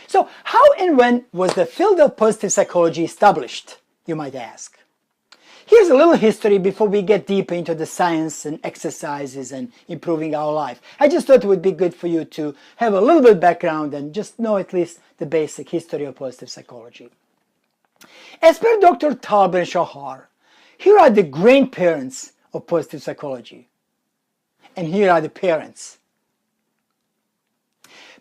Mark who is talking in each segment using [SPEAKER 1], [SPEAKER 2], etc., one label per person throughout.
[SPEAKER 1] So how and when was the field of positive psychology established, you might ask? Here's a little history before we get deeper into the science and exercises and improving our life. I just thought it would be good for you to have a little bit of background and just know at least the basic history of positive psychology. As per Dr. Talbot and Shahar, here are the grandparents of positive psychology. And here are the parents.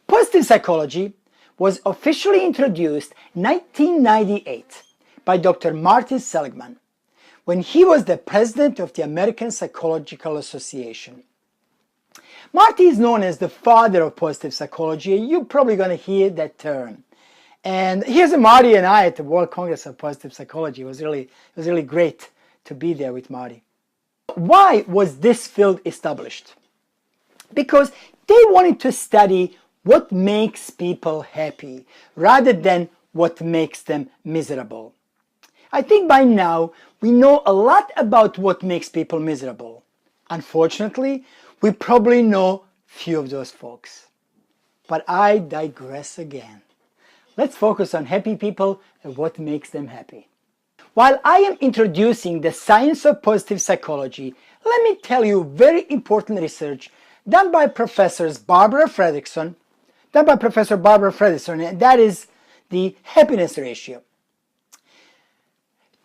[SPEAKER 1] Positive psychology was officially introduced in 1998 by Dr. Martin Seligman when he was the president of the American Psychological Association. Marty is known as the father of positive psychology. You're probably going to hear that term. And here's Marty and I at the World Congress of Positive Psychology. It was really great to be there with Marty. Why was this field established? Because they wanted to study what makes people happy rather than what makes them miserable. I think by now we know a lot about what makes people miserable. Unfortunately, we probably know few of those folks. But I digress again. Let's focus on happy people and what makes them happy. While I am introducing the science of positive psychology, let me tell you very important research done by Professor Barbara Fredrickson, and that is the happiness ratio.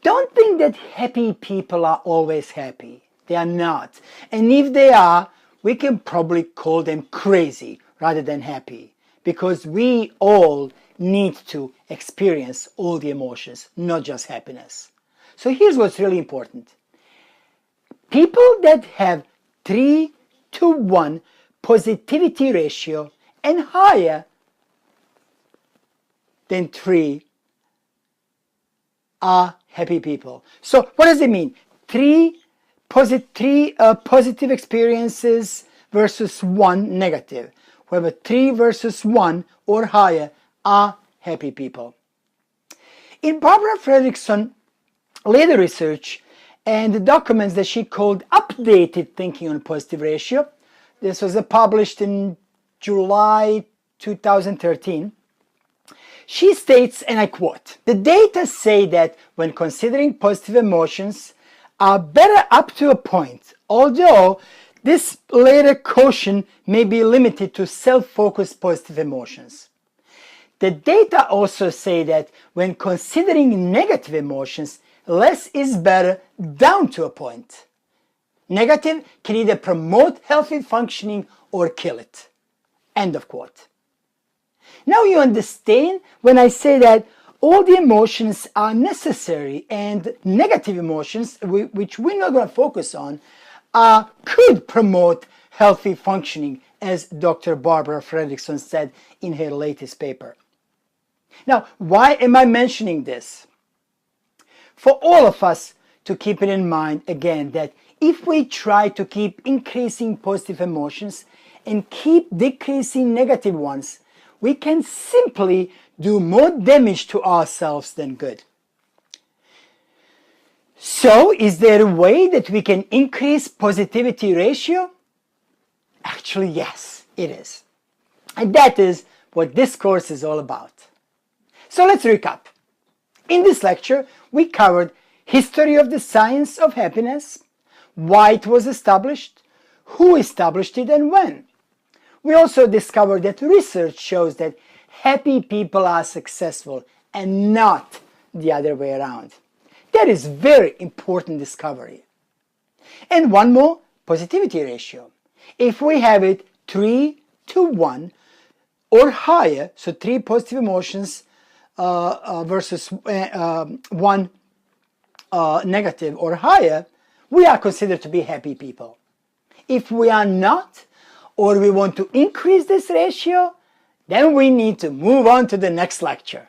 [SPEAKER 1] Don't think that happy people are always happy. They are not. And if they are, we can probably call them crazy rather than happy, because we all need to experience all the emotions, not just happiness. So here's what's really important. People that have 3-to-1 positivity ratio and higher than 3 are happy people. So what does it mean? Three positive experiences versus 1 negative. Whoever 3 versus 1 or higher are happy people. In Barbara Fredrickson's later research and the documents that she called Updated Thinking on Positive Ratio, this was published in July 2013, she states, and I quote, "The data say that when considering positive emotions are better up to a point, although this later caution may be limited to self-focused positive emotions. The data also say that when considering negative emotions, less is better down to a point. Negative can either promote healthy functioning or kill it." End of quote. Now you understand when I say that all the emotions are necessary and negative emotions, which we're not going to focus on, could promote healthy functioning, as Dr. Barbara Fredrickson said in her latest paper. Now, why am I mentioning this? For all of us to keep it in mind again that if we try to keep increasing positive emotions and keep decreasing negative ones, we can simply do more damage to ourselves than good. So, is there a way that we can increase positivity ratio? Actually, yes, it is. And that is what this course is all about. So let's recap. In this lecture, we covered history of the science of happiness, why it was established, who established it and when. We also discovered that research shows that happy people are successful and not the other way around. That is very important discovery. And one more, positivity ratio. If we have it 3-to-1 or higher, so 3 positive emotions versus 1 negative or higher, we are considered to be happy people. If we are not, or we want to increase this ratio, then we need to move on to the next lecture.